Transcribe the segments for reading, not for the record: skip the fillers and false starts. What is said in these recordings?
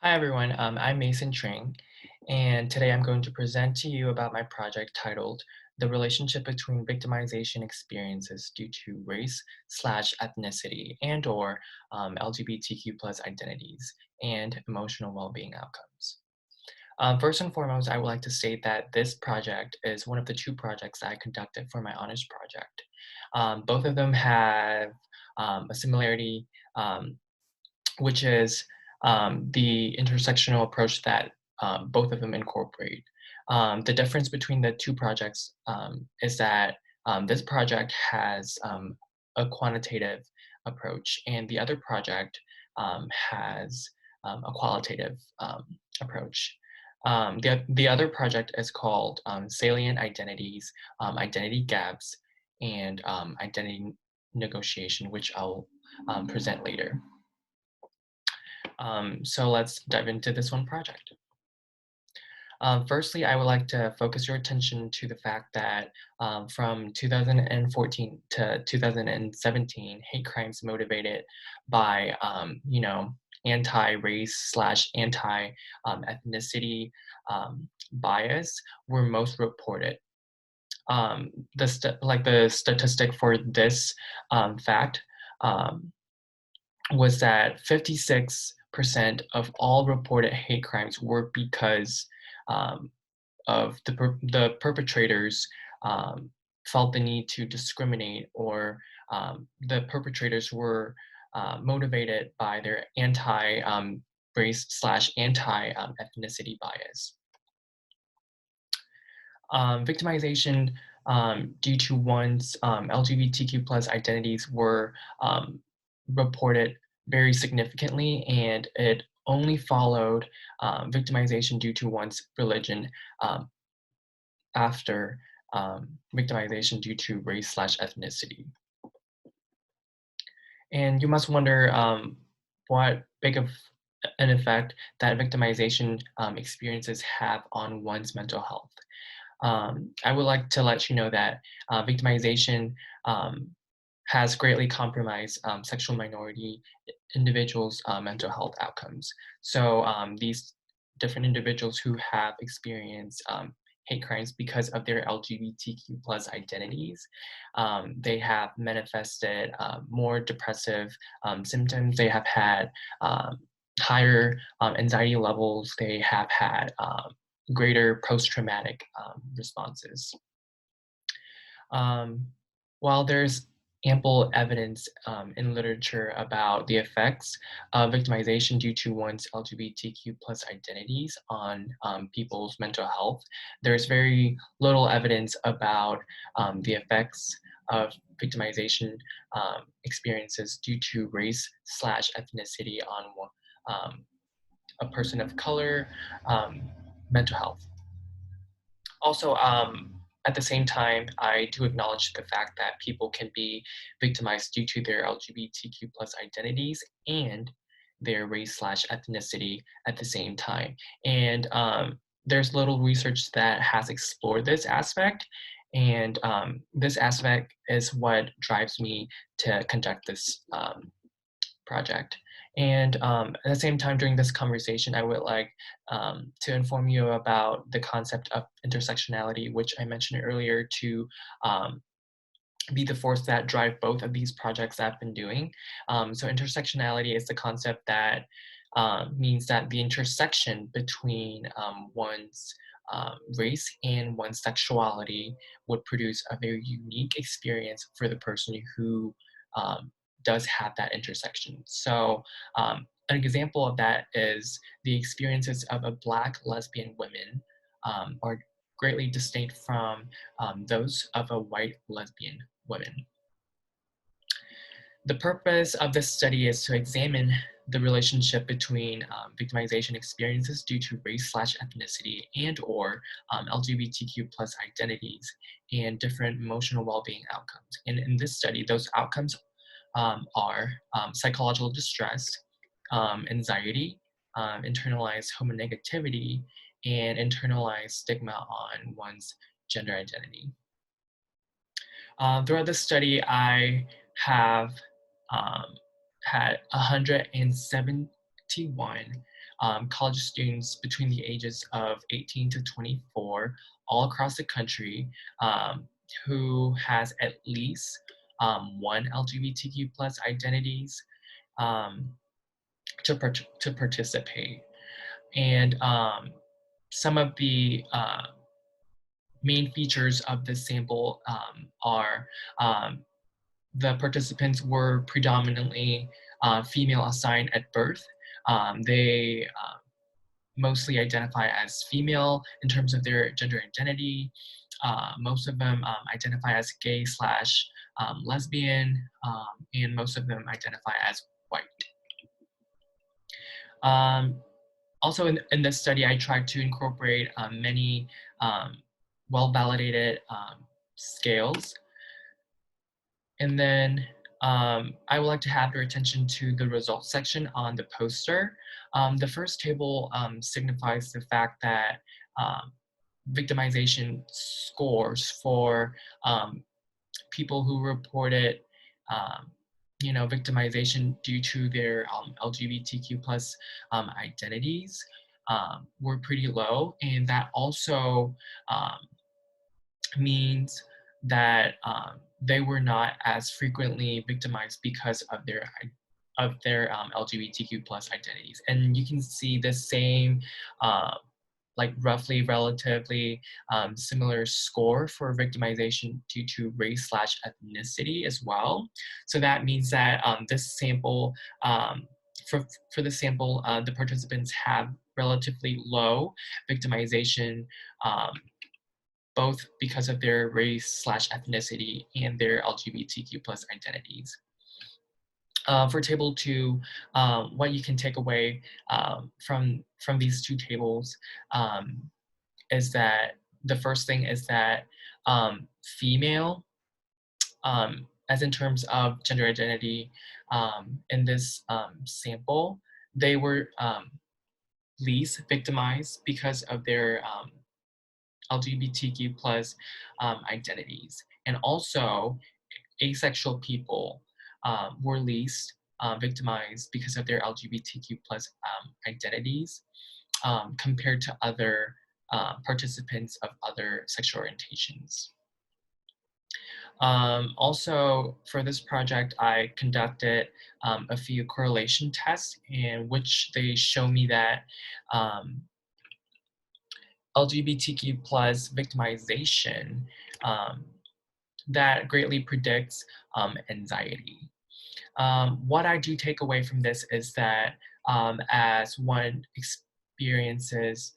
Hi everyone, I'm Mason Tring, and today I'm going to present to you about my project titled The Relationship Between Victimization Experiences Due to Race/Ethnicity and/or LGBTQ plus identities and Emotional Wellbeing Outcomes. First and foremost, I would like to state that this project is one of the two projects that I conducted for my honors project. Both of them have a similarity, um, which is the intersectional approach that both of them incorporate. The difference between the two projects is that this project has a quantitative approach, and the other project has a qualitative approach. The other project is called Salient Identities, Identity Gaps, and Identity Negotiation, which I'll present later. So let's dive into this one project. Firstly, I would like to focus your attention to the fact that from 2014 to 2017, hate crimes motivated by, anti-race/anti-ethnicity bias were most reported. The statistic for this fact um, was that 56% of all reported hate crimes were because um, of the perpetrators felt the need to discriminate, or the perpetrators were motivated by their anti race/anti ethnicity bias. Victimization due to one's LGBTQ plus identities were reported very significantly, and it only followed victimization due to one's religion um, after victimization due to race/ethnicity. And you must wonder what big of an effect that victimization experiences have on one's mental health. I would like to let you know that victimization um, has greatly compromised sexual minority individuals' mental health outcomes. So these different individuals who have experienced hate crimes because of their LGBTQ plus identities, they have manifested more depressive symptoms. They have had higher anxiety levels. They have had greater post-traumatic responses. Um, while there's ample evidence in literature about the effects of victimization due to one's LGBTQ plus identities on people's mental health, there's very little evidence about the effects of victimization experiences due to race/ethnicity on a person of color mental health. Also, at the same time, I do acknowledge the fact that people can be victimized due to their LGBTQ plus identities and their race/ethnicity at the same time. And there's little research that has explored this aspect. And this aspect is what drives me to conduct this project. And at the same time, during this conversation, I would like to inform you about the concept of intersectionality, which I mentioned earlier, to be the force that drive both of these projects that I've been doing. So intersectionality is the concept that means that the intersection between one's race and one's sexuality would produce a very unique experience for the person who um, does have that intersection. So an example of that is the experiences of a Black lesbian woman are greatly distinct from those of a white lesbian woman. The purpose of this study is to examine the relationship between victimization experiences due to race/ethnicity and/or LGBTQ plus identities and different emotional well-being outcomes. And in this study, those outcomes are psychological distress, anxiety, internalized homonegativity, and internalized stigma on one's gender identity. Throughout this study, I have um, had 171 college students between the ages of 18 to 24 all across the country who has at least one LGBTQ plus identities um, to participate. And some of the main features of this sample are the participants were predominantly female assigned at birth. They mostly identify as female in terms of their gender identity. Most of them identify as gay slash lesbian, and most of them identify as white. Um, Also, in this study, I tried to incorporate many well-validated scales. And then I would like to have your attention to the results section on the poster. The first table signifies the fact that um, victimization scores for people who reported um, victimization due to their LGBTQ plus identities were pretty low. And that also um, means that they were not as frequently victimized because of their LGBTQ plus identities. And you can see the same uh, like roughly relatively similar score for victimization due to race slash ethnicity as well. So that means that this sample, um, for the sample, the participants have relatively low victimization, um, both because of their race slash ethnicity and their LGBTQ plus identities. For table two, what you can take away from these two tables um, is that the first thing is that female, as in terms of gender identity in this sample, they were least victimized because of their LGBTQ plus identities. And also, asexual people were least victimized because of their LGBTQ plus identities compared to other participants of other sexual orientations. Also, for this project, I conducted a few correlation tests in which they show me that LGBTQ plus victimization that greatly predicts anxiety. What I do take away from this is that as one experiences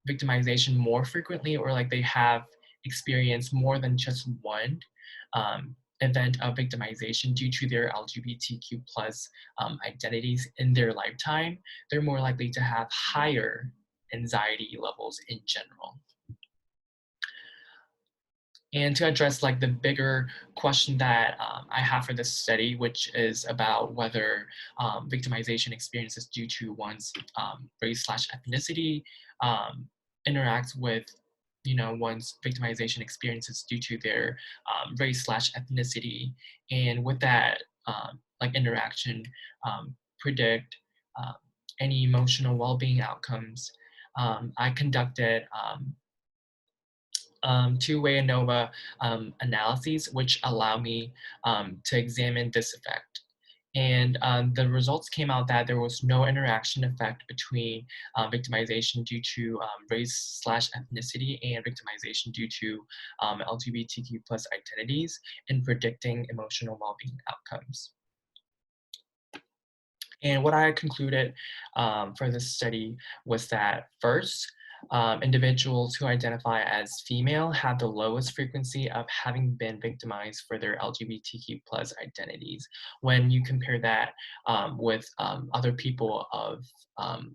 victimization more frequently, or like they have experienced more than just one event of victimization due to their LGBTQ plus identities in their lifetime, they're more likely to have higher anxiety levels in general. And to address like the bigger question that I have for this study, which is about whether victimization experiences due to one's race slash ethnicity interacts with one's victimization experiences due to their race slash ethnicity, and with that like interaction predict um, any emotional well-being outcomes. I conducted two-way ANOVA analyses, which allow me to examine this effect. And the results came out that there was no interaction effect between victimization due to race slash ethnicity and victimization due to LGBTQ plus identities in predicting emotional well-being outcomes. And what I concluded for this study was that first, individuals who identify as female have the lowest frequency of having been victimized for their LGBTQ plus identities when you compare that with other people of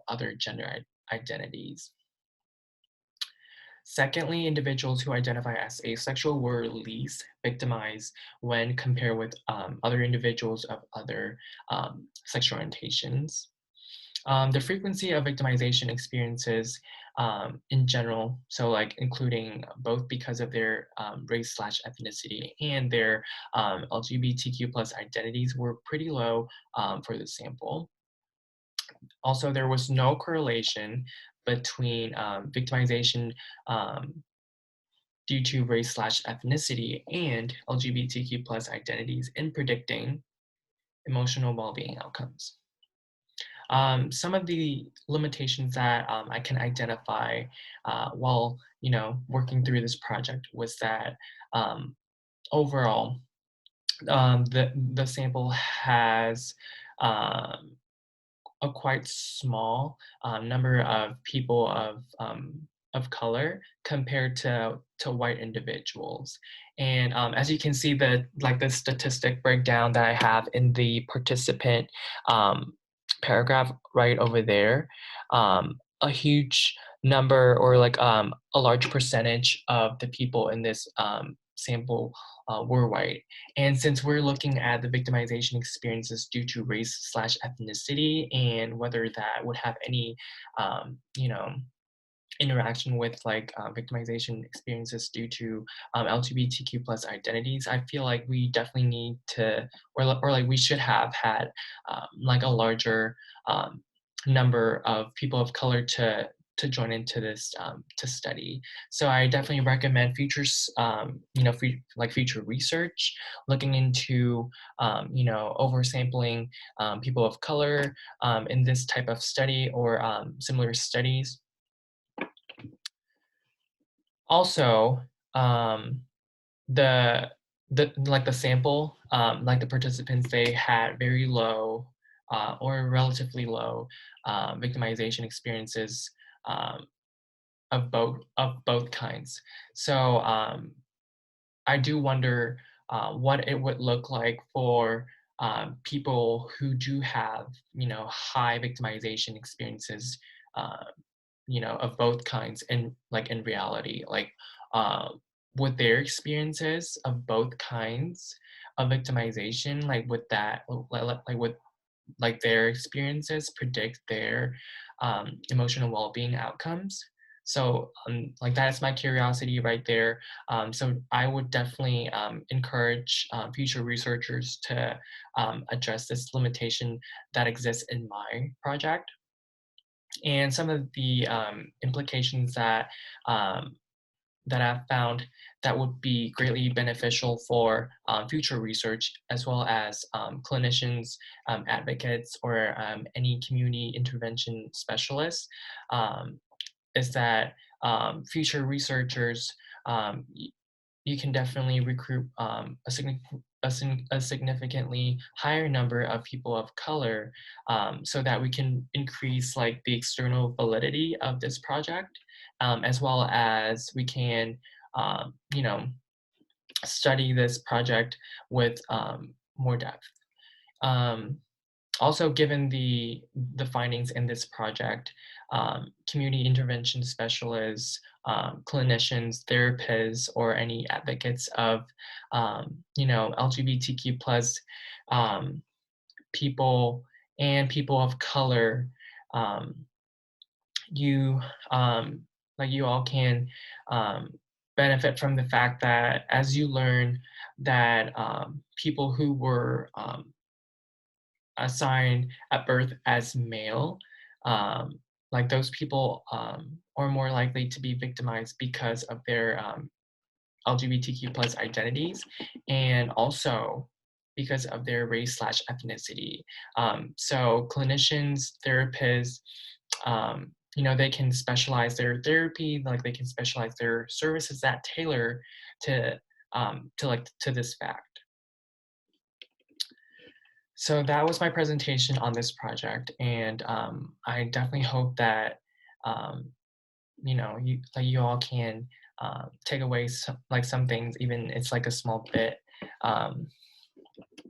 other gender identities. Secondly, individuals who identify as asexual were least victimized when compared with other individuals of other sexual orientations. The frequency of victimization experiences in general, so like including both because of their race slash ethnicity and their LGBTQ plus identities, were pretty low for the sample. Also, there was no correlation between victimization due to race/ethnicity and LGBTQ plus identities in predicting emotional well-being outcomes. Some of the limitations that I can identify while working through this project was that um, overall the sample has um, a quite small number of people of color compared to white individuals. And as you can see, the statistic breakdown that I have in the participant um, paragraph right over there, a huge number or a large percentage of the people in this sample were white. And since we're looking at the victimization experiences due to race/ethnicity and whether that would have any, you know, interaction with victimization experiences due to LGBTQ plus identities, I feel like we definitely need to, or like we should have had like a larger um, number of people of color to join into this to study. So I definitely recommend future research, looking into, oversampling people of color in this type of study or similar studies. Also, the the sample, like the participants, they had very low or relatively low victimization experiences um, of both kinds. So I do wonder what it would look like for people who do have high victimization experiences. Uh, of both kinds in reality, would their experiences of both kinds of victimization, would their experiences predict their emotional well-being outcomes. So that is my curiosity right there. So I would definitely encourage future researchers to address this limitation that exists in my project. And some of the implications um, that I've found that would be greatly beneficial for future research, as well as clinicians, advocates, or any community intervention specialists, um, is that future researchers, you can definitely recruit a significantly higher number of people of color, so that we can increase the external validity of this project, as well as we can you know study this project with more depth. Um, Also, given the findings in this project, community intervention specialists, clinicians, therapists, or any advocates of LGBTQ plus um, people and people of color, um, you you all can um, benefit from the fact that as you learn that people who were assigned at birth as male, those people are more likely to be victimized because of their LGBTQ plus identities, and also because of their race/ethnicity. So clinicians, therapists, they can specialize their therapy, like they can specialize their services that tailor to this fact. So that was my presentation on this project, and I definitely hope that um, you all can take away some things, even it's like a small bit um,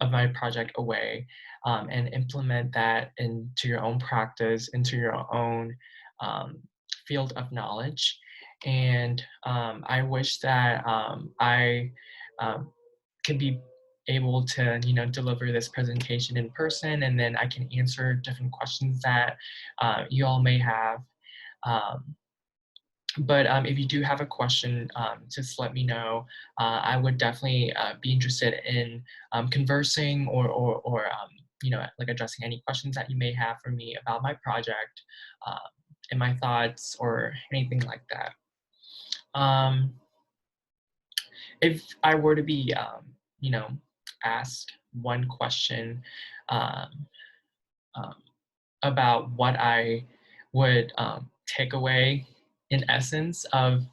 of my project away, and implement that into your own practice, into your own um, field of knowledge. And I wish that I um, could be able to deliver this presentation in person, and then I can answer different questions that you all may have. Um, but if you do have a question, just let me know. I would definitely be interested in conversing or like addressing any questions that you may have for me about my project, um, and my thoughts or anything like that. Um, if I were to be, asked one question um, um, about what I would take away in essence of,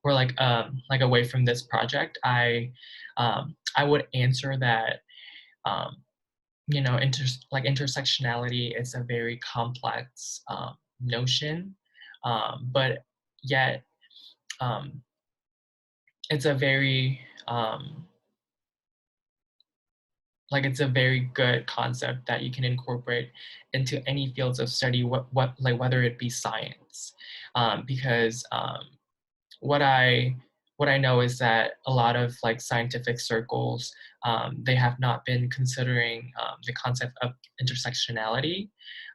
or like away from this project, I would answer that um, like intersectionality is a very complex notion, but yet um, it's a very it's a very good concept that you can incorporate into any fields of study, what like whether it be science, because what I what I know is that a lot of like scientific circles, they have not been considering the concept of intersectionality,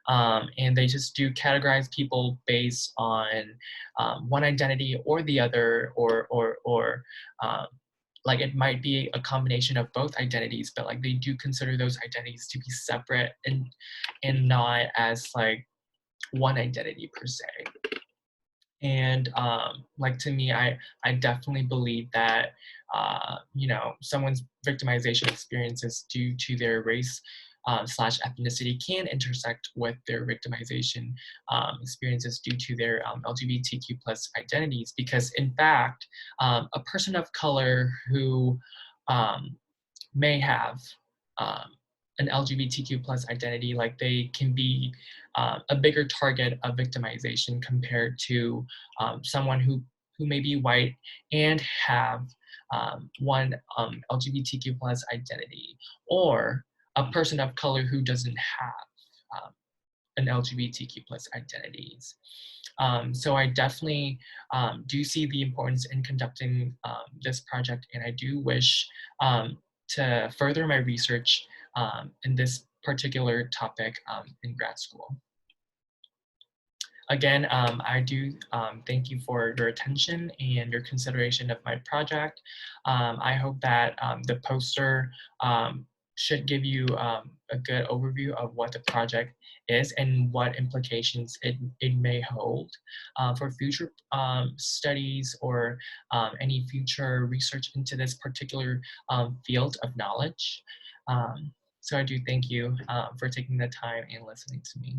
and they just do categorize people based on one identity or the other, or um, like it might be a combination of both identities, but like they do consider those identities to be separate and not as like one identity per se. And like to me, I definitely believe that someone's victimization experiences due to their race slash ethnicity can intersect with their victimization experiences due to their LGBTQ plus identities, because in fact, a person of color who um, may have um, an LGBTQ plus identity, like they can be a bigger target of victimization compared to someone who may be white and have one LGBTQ plus identity, or a person of color who doesn't have an LGBTQ plus identities. So I definitely do see the importance in conducting this project, and I do wish to further my research in this particular topic in grad school. Again, I do thank you for your attention and your consideration of my project. I hope that the poster should give you a good overview of what the project is and what implications it may hold for future studies, or any future research into this particular field of knowledge. So I do thank you for taking the time and listening to me.